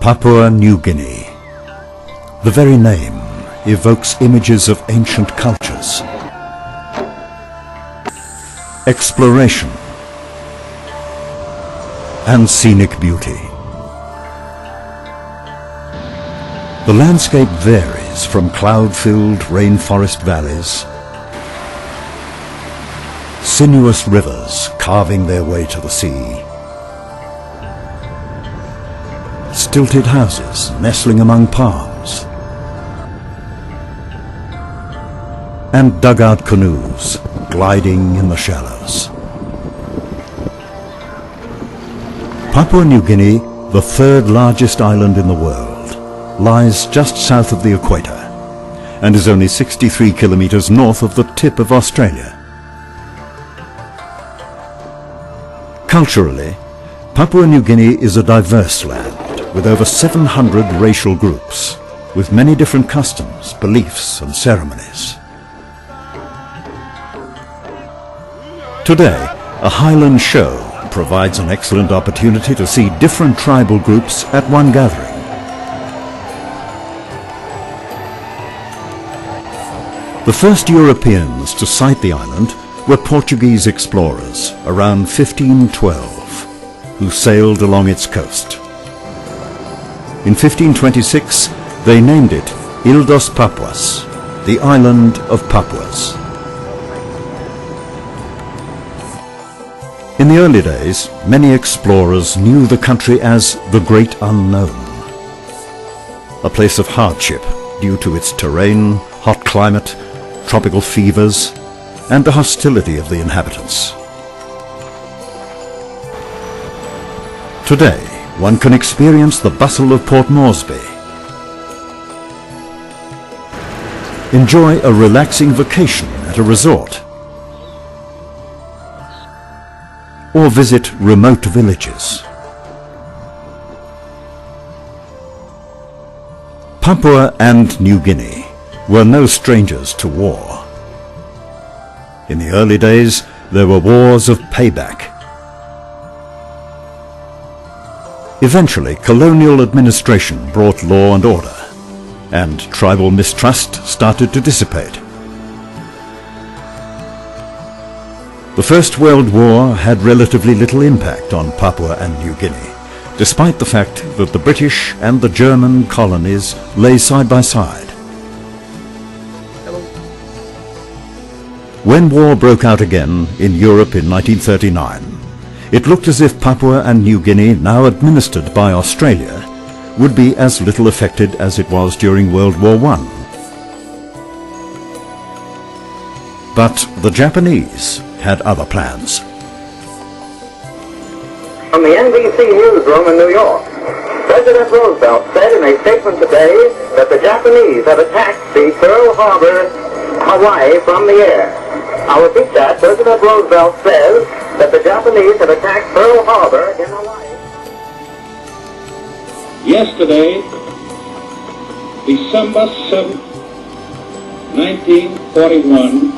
Papua New Guinea. The very name evokes images of ancient cultures. Exploration and scenic beauty. The landscape varies from cloud-filled rainforest valleys, sinuous rivers carving their way to the sea, stilted houses nestling among palms, and dugout canoes gliding in the shallows. Papua New Guinea, the third largest island in the world, lies just south of the equator and is only 63 kilometers north of the tip of Australia. Culturally, Papua New Guinea is a diverse land with over 700 racial groups, with many different customs, beliefs and ceremonies. Today, a Highland show provides an excellent opportunity to see different tribal groups at one gathering. The first Europeans to sight the island were Portuguese explorers around 1512, who sailed along its coast. In 1526, they named it Ilha dos Papuas, the Island of Papuas. In the early days, many explorers knew the country as the Great Unknown, a place of hardship due to its terrain, hot climate, tropical fevers, and the hostility of the inhabitants. Today, one can experience the bustle of Port Moresby, enjoy a relaxing vacation at a resort, or visit remote villages. Papua and New Guinea were no strangers to war. In the early days, there were wars of payback. Eventually, colonial administration brought law and order, and tribal mistrust started to dissipate. The First World War had relatively little impact on Papua and New Guinea, despite the fact that the British and the German colonies lay side by side. When war broke out again in Europe in 1939, it looked as if Papua and New Guinea, now administered by Australia, would be as little affected as it was during World War I. But the Japanese had other plans. From the NBC newsroom in New York, President Roosevelt said in a statement today that the Japanese have attacked the Pearl Harbor, Hawaii, from the air. I'll repeat that. President Roosevelt says that the Japanese have attacked Pearl Harbor in Hawaii. Yesterday, December 7th, 1941,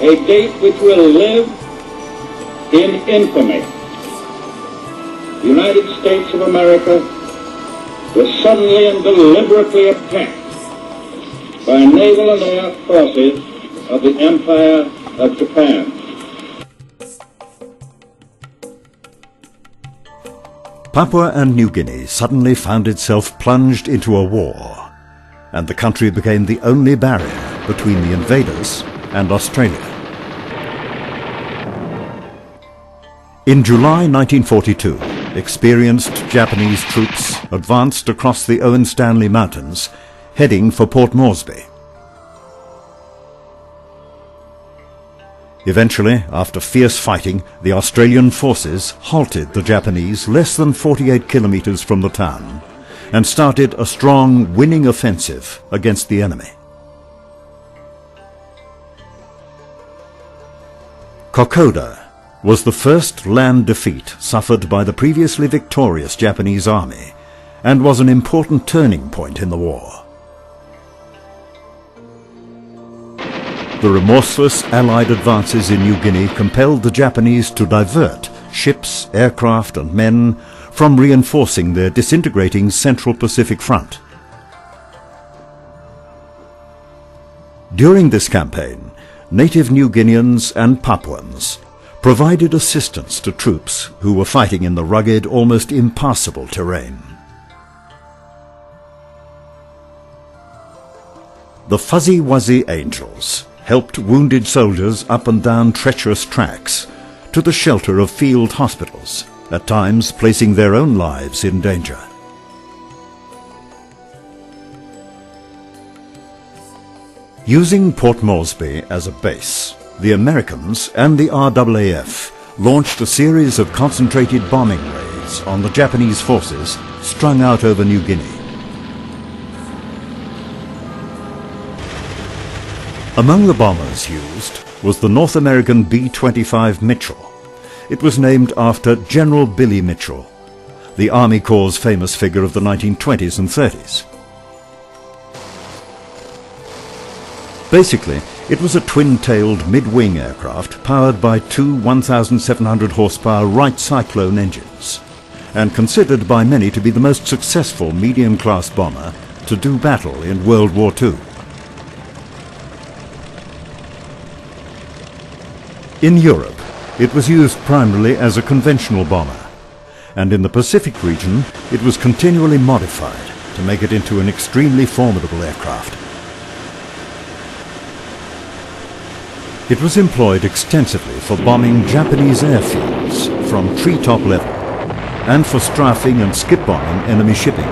a date which will live in infamy. The United States of America was suddenly and deliberately attacked by naval and air forces of the Empire of Japan. Papua and New Guinea suddenly found itself plunged into a war, and the country became the only barrier between the invaders and Australia. In July 1942, experienced Japanese troops advanced across the Owen Stanley Mountains, heading for Port Moresby. Eventually, after fierce fighting, the Australian forces halted the Japanese less than 48 kilometers from the town and started a strong, winning offensive against the enemy. Kokoda was the first land defeat suffered by the previously victorious Japanese army and was an important turning point in the war. The remorseless Allied advances in New Guinea compelled the Japanese to divert ships, aircraft and men from reinforcing their disintegrating Central Pacific front. During this campaign, native New Guineans and Papuans provided assistance to troops who were fighting in the rugged, almost impassable terrain. The Fuzzy Wuzzy Angels helped wounded soldiers up and down treacherous tracks to the shelter of field hospitals, at times placing their own lives in danger. Using Port Moresby as a base, the Americans and the RAAF launched a series of concentrated bombing raids on the Japanese forces strung out over New Guinea. Among the bombers used was the North American B-25 Mitchell. It was named after General Billy Mitchell, the Army Corps' famous figure of the 1920s and 30s. Basically, it was a twin-tailed mid-wing aircraft powered by two 1,700 horsepower Wright Cyclone engines, and considered by many to be the most successful medium-class bomber to do battle in World War II. In Europe, it was used primarily as a conventional bomber, and in the Pacific region it was continually modified to make it into an extremely formidable aircraft. It was employed extensively for bombing Japanese airfields from treetop level, and for strafing and skip bombing enemy shipping.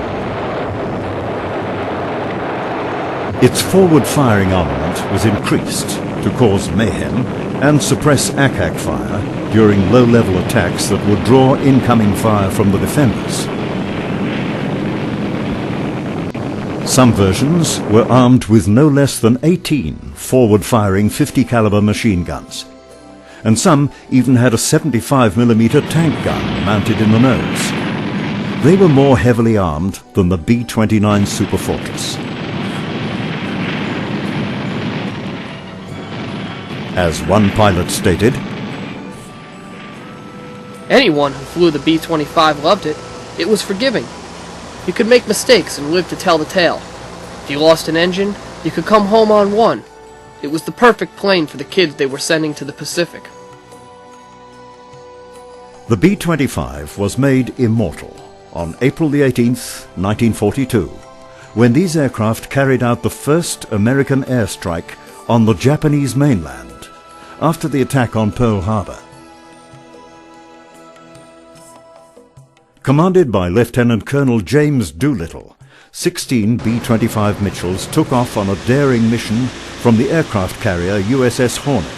Its forward-firing armament was increased to cause mayhem and suppress ack-ack fire during low-level attacks that would draw incoming fire from the defenders. Some versions were armed with no less than 18 forward-firing 50 caliber machine guns, and some even had a 75mm tank gun mounted in the nose. They were more heavily armed than the B-29 Superfortress. As one pilot stated, "Anyone who flew the B-25 loved it. It was forgiving. You could make mistakes and live to tell the tale. If you lost an engine, you could come home on one. It was the perfect plane for the kids they were sending to the Pacific." the B-25 was made immortal on April the 18th, 1942, when these aircraft carried out the first American airstrike on the Japanese mainland after the attack on Pearl Harbor. Commanded by Lieutenant Colonel James Doolittle, 16 B-25 Mitchells took off on a daring mission from the aircraft carrier USS Hornet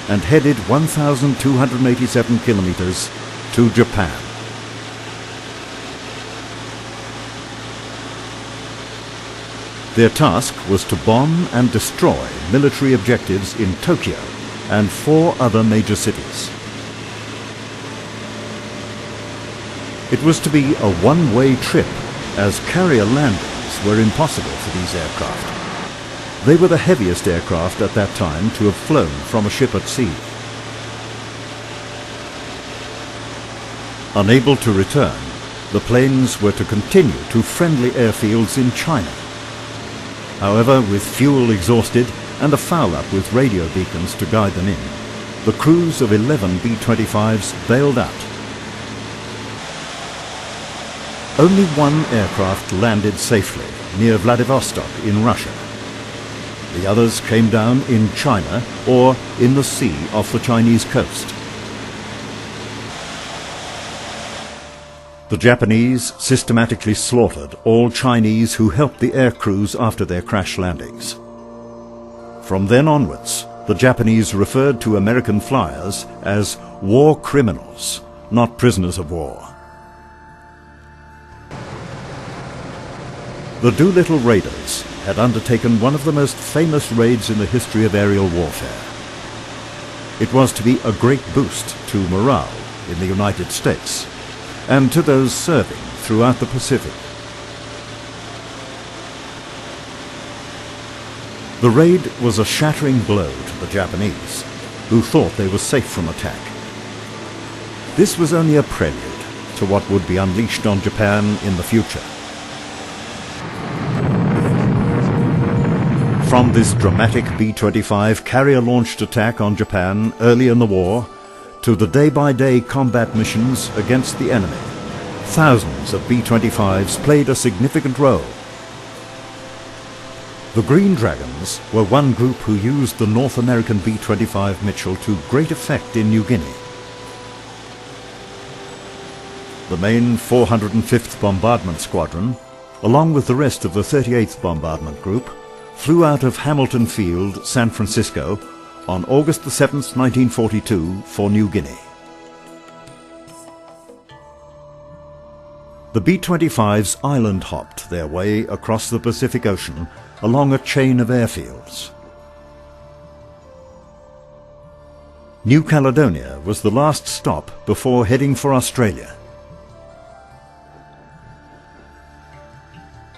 and headed 1,287 kilometers to Japan. Their task was to bomb and destroy military objectives in Tokyo and 4 other major cities. It was to be a one-way trip, as carrier landings were impossible for these aircraft. They were the heaviest aircraft at that time to have flown from a ship at sea. Unable to return, the planes were to continue to friendly airfields in China. However, with fuel exhausted and a foul-up with radio beacons to guide them in, the crews of 11 B-25s bailed out. Only one aircraft landed safely near Vladivostok in Russia. The others came down in China or in the sea off the Chinese coast. The Japanese systematically slaughtered all Chinese who helped the air crews after their crash landings. From then onwards, the Japanese referred to American flyers as war criminals, not prisoners of war. The Doolittle Raiders had undertaken one of the most famous raids in the history of aerial warfare. It was to be a great boost to morale in the United States and to those serving throughout the Pacific. The raid was a shattering blow to the Japanese, who thought they were safe from attack. This was only a prelude to what would be unleashed on Japan in the future. From this dramatic B-25 carrier-launched attack on Japan early in the war to the day-by-day combat missions against the enemy, thousands of B-25s played a significant role. The Green Dragons were one group who used the North American B-25 Mitchell to great effect in New Guinea. The main 405th Bombardment Squadron, along with the rest of the 38th Bombardment Group, flew out of Hamilton Field, San Francisco, on August the 7th, 1942, for New Guinea. The B-25s island-hopped their way across the Pacific Ocean along a chain of airfields. New Caledonia was the last stop before heading for Australia.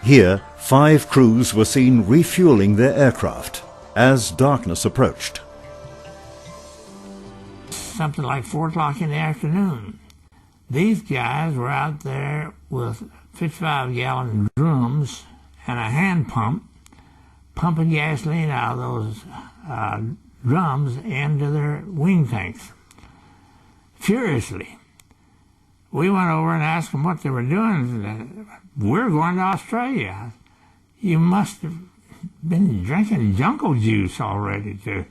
Here, 5 crews were seen refueling their aircraft as darkness approached. Something like 4 o'clock in the afternoon. These guys were out there with 55-gallon drums and a hand pump, pumping gasoline out of those drums into their wing tanks, furiously. We went over and asked them what they were doing. We're going to Australia. You must have been drinking jungle juice already to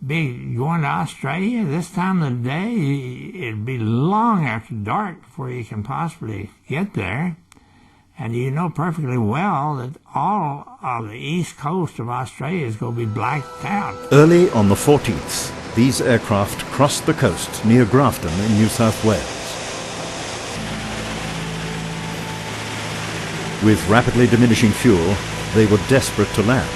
be going to Australia this time of the day. It'd be long after dark before you can possibly get there. And you know perfectly well that all of the east coast of Australia is going to be blacked out. Early on the 14th, these aircraft crossed the coast near Grafton in New South Wales. With rapidly diminishing fuel, they were desperate to land.